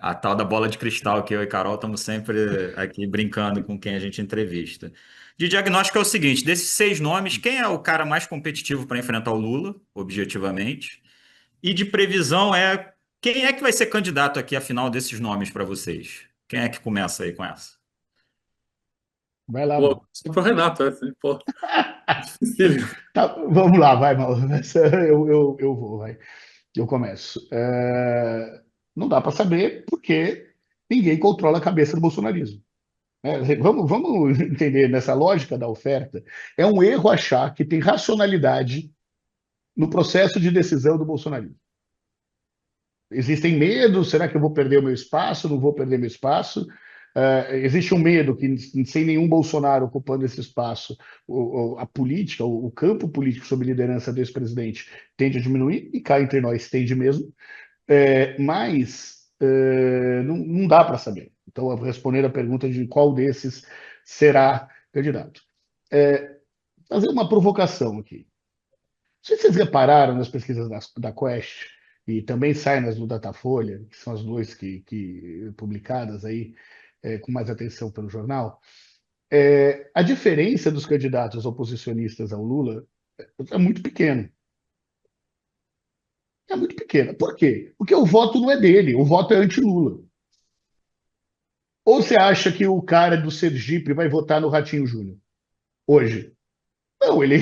A tal da bola de cristal que eu e Carol estamos sempre aqui brincando com quem a gente entrevista. De diagnóstico é o seguinte: desses 6 nomes, quem é o cara mais competitivo para enfrentar o Lula, objetivamente? E de previsão quem é que vai ser candidato aqui, afinal, desses nomes para vocês? Quem é que começa aí com essa? Vai lá, Pô, Mauro. isso é pro Renato, pô. Tá, vamos lá, vai, Mauro. Eu vou, vai. Eu começo. Não dá para saber porque ninguém controla a cabeça do bolsonarismo. Vamos entender nessa lógica da oferta. É um erro achar que tem racionalidade no processo de decisão do bolsonarismo. Existem medos, será que eu vou perder o meu espaço? Não vou perder meu espaço? Existe um medo que, sem nenhum Bolsonaro ocupando esse espaço, a política, o campo político sob liderança desse presidente tende a diminuir, e cá entre nós tende mesmo, mas não dá para saber. Então, eu vou responder a pergunta de qual desses será candidato. Fazer uma provocação aqui. Não sei se vocês repararam nas pesquisas da Quest, e também sai nas do Datafolha, que são as duas que publicadas aí com mais atenção pelo jornal, a diferença dos candidatos oposicionistas ao Lula é muito pequena. É muito pequena. Por quê? Porque o voto não é dele, o voto é anti-Lula. Ou você acha que o cara do Sergipe vai votar no Ratinho Júnior hoje? Não, ele.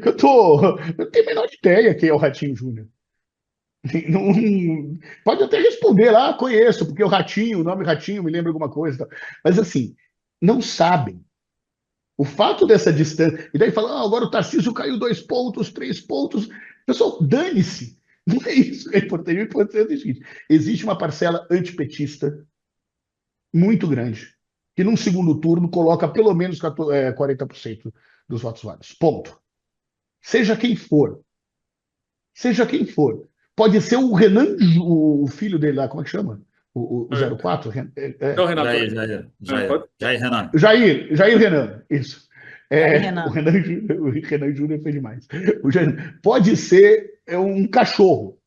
Eu tenho a menor ideia quem é o Ratinho Júnior. Não, pode até responder lá, conheço, porque o Ratinho, o nome Ratinho me lembra alguma coisa. Mas assim, não sabem. O fato dessa distância. E daí fala, agora o Tarcísio caiu 2 pontos, 3 pontos. Pessoal, dane-se. Não é isso que é importante. O importante é o seguinte: existe uma parcela antipetista muito grande, que num segundo turno coloca pelo menos 40% dos votos válidos. Ponto. Seja quem for. Seja quem for. Pode ser o Renan, o filho dele lá, como é que chama? O 04? Não, Renato. Jair Renan. Jair Renan, isso. Renan. O Renan Júnior fez demais. Pode ser um cachorro.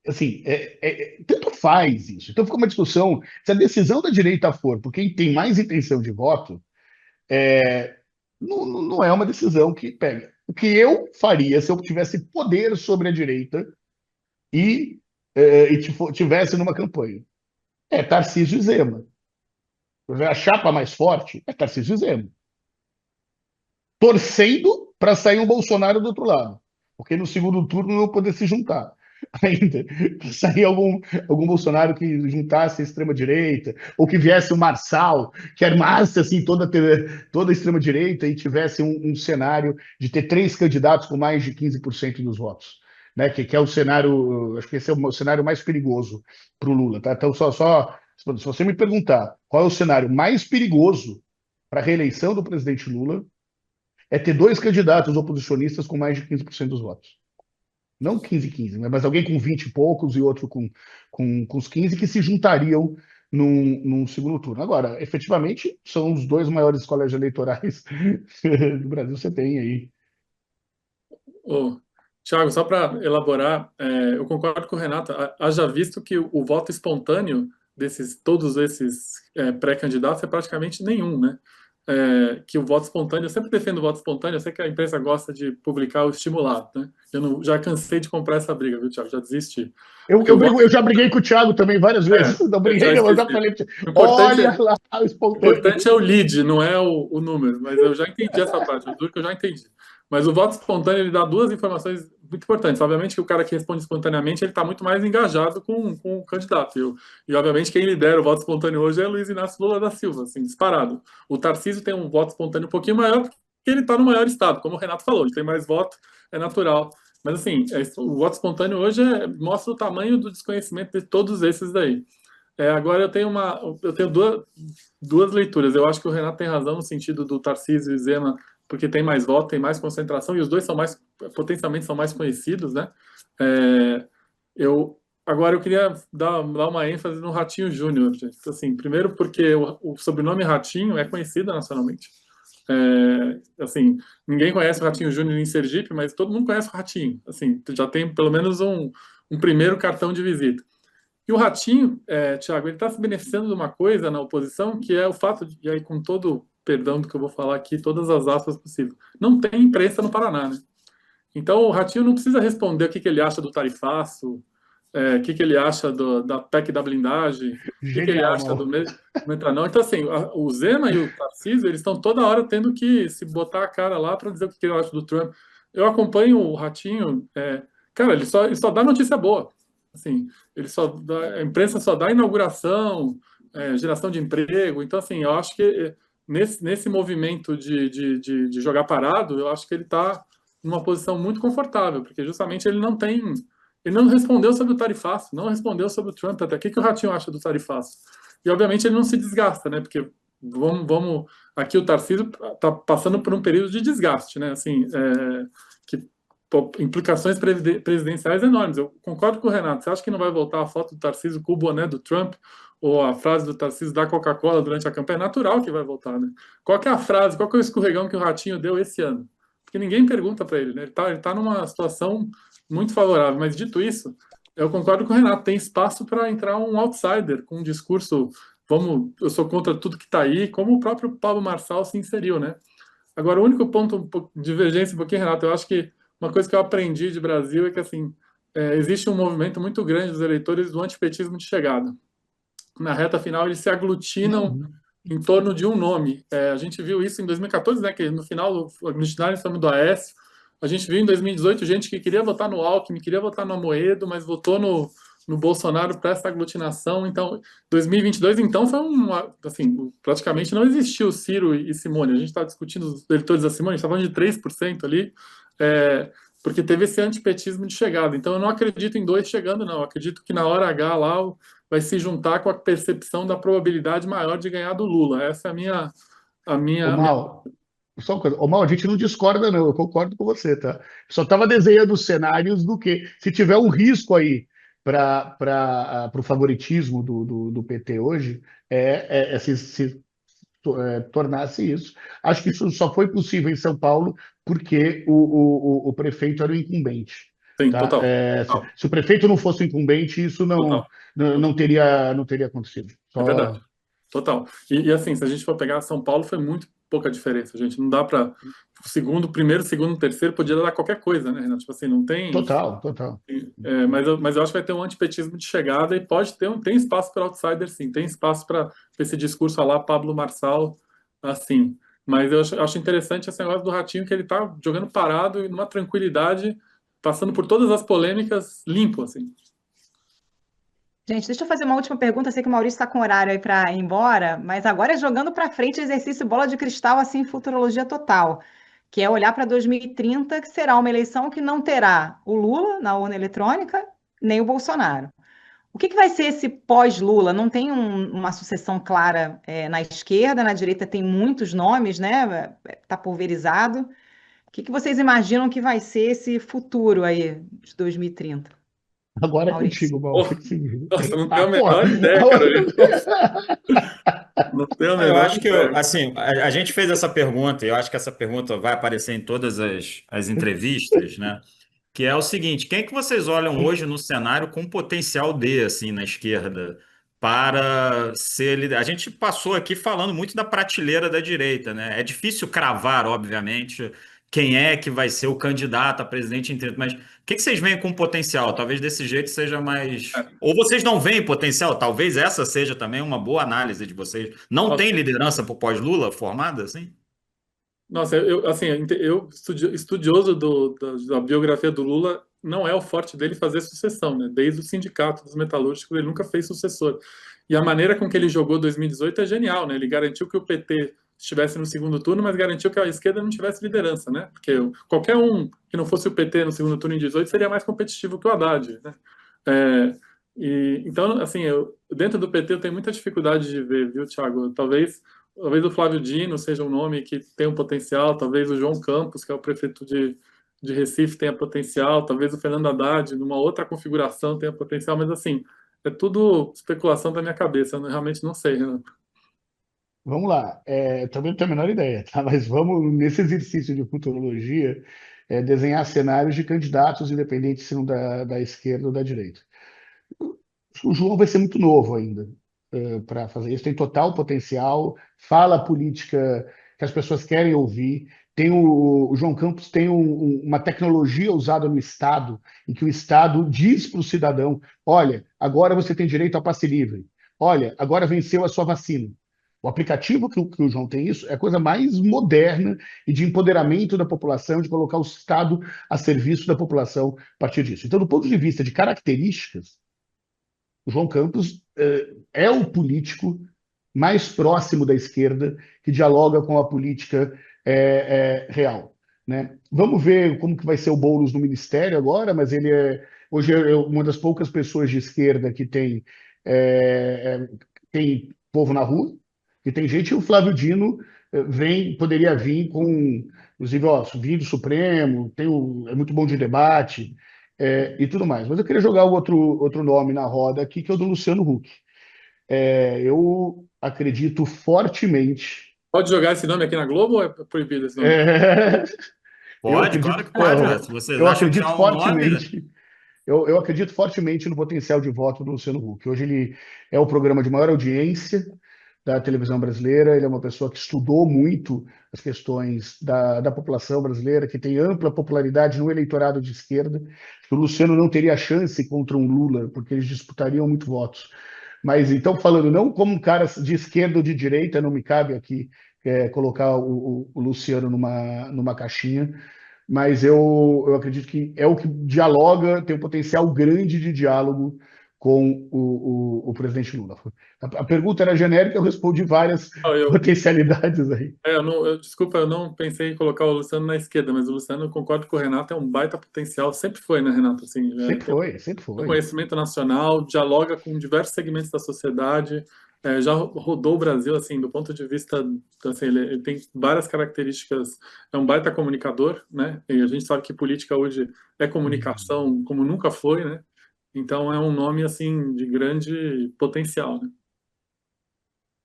Assim, tanto faz isso. Então fica uma discussão. Se a decisão da direita for por quem tem mais intenção de voto, não é uma decisão que pega. O que eu faria se eu tivesse poder sobre a direita e tivesse numa campanha? Tarcísio e Zema. A chapa mais forte é Tarcísio e Zema. Torcendo para sair um Bolsonaro do outro lado. Porque no segundo turno não vão poder se juntar ainda. Sair algum Bolsonaro que juntasse a extrema-direita, ou que viesse o Marçal, que armasse assim, toda a extrema-direita e tivesse um cenário de ter 3 candidatos com mais de 15% dos votos. Né, que é o cenário, acho que esse é o cenário mais perigoso para o Lula. Tá? Então, se você me perguntar qual é o cenário mais perigoso para a reeleição do presidente Lula, é ter 2 candidatos oposicionistas com mais de 15% dos votos. Não 15, mas alguém com 20 e poucos e outro com os 15 que se juntariam num segundo turno. Agora, efetivamente, são os 2 maiores colégios eleitorais do Brasil. Você tem aí. Thiago, só para elaborar, eu concordo com o Renato. Haja visto que o voto espontâneo todos esses pré-candidatos é praticamente nenhum, né? que o voto espontâneo, eu sempre defendo o voto espontâneo, eu sei que a imprensa gosta de publicar o estimulado, né? Já cansei de comprar essa briga, viu, Thiago? Já desisti. Porque Eu já briguei com o Thiago também várias vezes. Não briguei, já não, eu já esqueci. falei, O importante olha lá o O espontâneo. importante é o lead, não é o número, mas eu já entendi essa parte, eu juro que eu já entendi. Mas o voto espontâneo, ele dá duas informações muito importantes. Obviamente que o cara que responde espontaneamente, ele está muito mais engajado com o candidato. E, obviamente, quem lidera o voto espontâneo hoje é Luiz Inácio Lula da Silva, assim, disparado. O Tarcísio tem um voto espontâneo um pouquinho maior, porque ele está no maior estado, como o Renato falou, ele tem mais voto, é natural. Mas, assim, o voto espontâneo hoje mostra o tamanho do desconhecimento de todos esses daí. Agora eu tenho duas leituras. Eu acho que o Renato tem razão no sentido do Tarcísio e Zema, porque tem mais voto, tem mais concentração, e os dois potencialmente são mais conhecidos, né? Agora eu queria dar uma ênfase no Ratinho Júnior, gente. Assim, primeiro porque o sobrenome Ratinho é conhecido nacionalmente. Assim, ninguém conhece o Ratinho Júnior em Sergipe, mas todo mundo conhece o Ratinho. Assim, já tem pelo menos um primeiro cartão de visita. E o Ratinho, Thiago, ele está se beneficiando de uma coisa na oposição, que é o fato de, e aí com todo perdão do que eu vou falar aqui, todas as aspas possíveis, não tem imprensa no Paraná, né? Então o Ratinho não precisa responder o que ele acha do tarifaço, o que ele acha da PEC da blindagem, o que ele Genial, acha do Mauro. Metranol. Então, assim, o Zema e o Tarcísio, eles estão toda hora tendo que se botar a cara lá para dizer o que ele acha do Trump. Eu acompanho o Ratinho, cara, ele só dá notícia boa. Assim, a imprensa só dá inauguração, geração de emprego. Então, assim, eu acho que nesse movimento de jogar parado, eu acho que ele está numa posição muito confortável, porque justamente ele não respondeu sobre o tarifaço, não respondeu sobre o Trump até. O que o Ratinho acha do tarifaço? E, obviamente, ele não se desgasta, né? Porque aqui o Tarcísio está passando por um período de desgaste, né? Assim, implicações presidenciais enormes. Eu concordo com o Renato. Você acha que não vai voltar a foto do Tarcísio com o boné do Trump ou a frase do Tarcísio da Coca-Cola durante a campanha? É natural que vai voltar, né? Qual que é a frase, qual que é o escorregão que o Ratinho deu esse ano? Porque ninguém pergunta para ele, né? Ele tá numa situação muito favorável. Mas, dito isso, eu concordo com o Renato. Tem espaço para entrar um outsider com um discurso, eu sou contra tudo que está aí, como o próprio Pablo Marçal se inseriu, né? Agora, o único ponto de divergência um pouquinho, Renato, eu acho que uma coisa que eu aprendi de Brasil é que, assim, existe um movimento muito grande dos eleitores do antipetismo de chegada. Na reta final, eles se aglutinam em torno de um nome. A gente viu isso em 2014, né, que no final aglutinaram em torno do Aécio. A gente viu em 2018 gente que queria votar no Alckmin, queria votar no Amoedo, mas votou no Bolsonaro para essa aglutinação. Então, 2022, então, foi assim, praticamente não existiu Ciro e Simone. A gente está discutindo os eleitores da Simone, a gente está falando de 3% ali, porque teve esse antipetismo de chegada. Então, eu não acredito em dois chegando, não. Eu acredito que na hora H lá vai se juntar com a percepção da probabilidade maior de ganhar do Lula. Essa é a minha. Só uma coisa. Ô, Mal, a gente não discorda, não. Eu concordo com você, tá? Só estava desenhando os cenários do que, se tiver um risco aí para o favoritismo do PT hoje, se tornasse isso. Acho que isso só foi possível em São Paulo porque o prefeito era o incumbente. Sim, Tá? total. Se o prefeito não fosse incumbente, isso não teria acontecido. É verdade. Total. E assim, se a gente for pegar São Paulo, foi muito pouca diferença, gente. Não dá para primeiro, segundo, terceiro, podia dar qualquer coisa, né, Renato? Tipo assim, não tem. Total. Mas eu acho que vai ter um antipetismo de chegada e tem espaço para outsider, sim. Tem espaço para esse discurso lá, Pablo Marçal, assim. Mas eu acho interessante esse negócio do Ratinho, que ele tá jogando parado e numa tranquilidade, passando por todas as polêmicas limpo, assim. Gente, deixa eu fazer uma última pergunta. Sei que o Maurício está com horário aí para ir embora, mas agora é jogando para frente exercício bola de cristal, assim, futurologia total, que é olhar para 2030, que será uma eleição que não terá o Lula na urna eletrônica, nem o Bolsonaro. O que vai ser esse pós-Lula? Não tem uma sucessão clara na esquerda, na direita tem muitos nomes, né? Está pulverizado. O que vocês imaginam que vai ser esse futuro aí de 2030? Agora é Maurício. contigo, Mauro. Nossa, não tenho a menor ideia, cara. Não tenho a Eu menor acho que, ideia. assim, a gente fez essa pergunta, e eu acho que essa pergunta vai aparecer em todas as entrevistas, né? Que é o seguinte: quem é que vocês olham hoje no cenário com potencial de, assim, na esquerda, para ser líder. A gente passou aqui falando muito da prateleira da direita, né? É difícil cravar, obviamente, quem é que vai ser o candidato a presidente em mas o que vocês veem com potencial? Talvez desse jeito seja mais. Ou vocês não veem potencial? Talvez essa seja também uma boa análise de vocês. Não tem liderança para o pós-Lula formada, assim? Nossa, assim, estudioso da biografia do Lula, não é o forte dele fazer sucessão, né? Desde o Sindicato dos Metalúrgicos, ele nunca fez sucessor. E a maneira com que ele jogou 2018 é genial, né? Ele garantiu que o PT estivesse no segundo turno, mas garantiu que a esquerda não tivesse liderança, né? Porque qualquer um que não fosse o PT no segundo turno em 18 seria mais competitivo que o Haddad, né? Então, assim, dentro do PT eu tenho muita dificuldade de ver, viu, Thiago? Talvez o Flávio Dino seja um nome que tem um potencial, talvez o João Campos, que é o prefeito de Recife, tenha potencial, talvez o Fernando Haddad, numa outra configuração, tenha potencial, mas assim, é tudo especulação da minha cabeça, eu realmente não sei, Renato. Vamos lá, também não tenho a menor ideia, tá? Mas vamos, nesse exercício de futurologia, desenhar cenários de candidatos independentes, sendo da esquerda ou da direita. O João vai ser muito novo ainda para fazer isso, tem total potencial, fala a política que as pessoas querem ouvir. O João Campos tem uma tecnologia usada no Estado, em que o Estado diz para o cidadão: olha, agora você tem direito ao passe livre, olha, agora venceu a sua vacina. O aplicativo que o João tem isso é a coisa mais moderna e de empoderamento da população, de colocar o Estado a serviço da população a partir disso. Então, do ponto de vista de características, o João Campos é o político mais próximo da esquerda que dialoga com a política real, né? Vamos ver como que vai ser o Boulos no ministério agora, mas ele hoje é uma das poucas pessoas de esquerda que tem povo na rua, que tem gente, e o Flávio Dino poderia vir com, inclusive, vindo do Supremo, é muito bom de debate, e tudo mais. Mas eu queria jogar outro nome na roda aqui, que é o do Luciano Huck. Eu acredito fortemente. Pode jogar esse nome aqui na Globo ou é proibido esse nome? Pode, claro que pode. Se vocês acham que é um nome... Eu acredito fortemente no potencial de voto do Luciano Huck. Hoje ele é o programa de maior audiência da televisão brasileira, ele é uma pessoa que estudou muito as questões da população brasileira, que tem ampla popularidade no eleitorado de esquerda. O Luciano não teria chance contra um Lula, porque eles disputariam muito votos. Mas, então, falando não como um cara de esquerda ou de direita, não me cabe aqui colocar o Luciano numa caixinha, mas eu acredito que é o que dialoga, tem um potencial grande de diálogo com o presidente Lula. A pergunta era genérica, eu respondi várias potencialidades aí. Desculpa, eu não pensei em colocar o Luciano na esquerda, mas o Luciano, eu concordo com o Renato, é um baita potencial, sempre foi, né, Renato? Assim, sempre foi. Conhecimento nacional, dialoga com diversos segmentos da sociedade, já rodou o Brasil, assim, do ponto de vista, assim, ele tem várias características, é um baita comunicador, né? E a gente sabe que política hoje é comunicação como nunca foi, né? Então é um nome assim de grande potencial, né?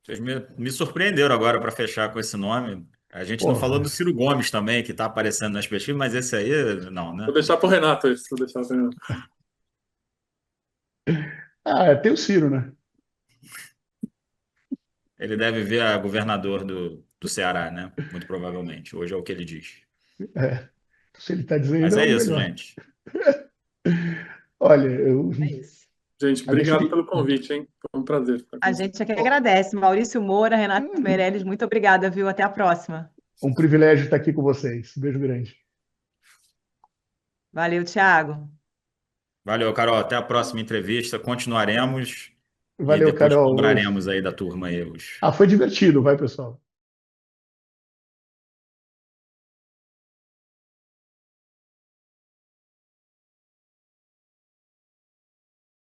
Vocês me surpreenderam agora para fechar com esse nome. A gente não falou do Ciro Gomes também, que está aparecendo nas pesquisas, mas esse aí não, né? Vou deixar para o Renato esse. Tem o Ciro, né? Ele deve vir a governador do Ceará, né? Muito provavelmente. Hoje é o que ele diz. Se ele está dizendo. Mas é isso, gente. Olha, É isso. Gente, obrigado pelo convite, hein? Foi um prazer. A gente é que agradece. Maurício Moura, Renato Meirelles, muito obrigada, viu? Até a próxima. Um privilégio estar aqui com vocês. Beijo grande. Valeu, Thiago. Valeu, Carol. Até a próxima entrevista. Continuaremos. Valeu, e depois Carol. cobraremos aí da turma aí. Foi divertido, vai, pessoal.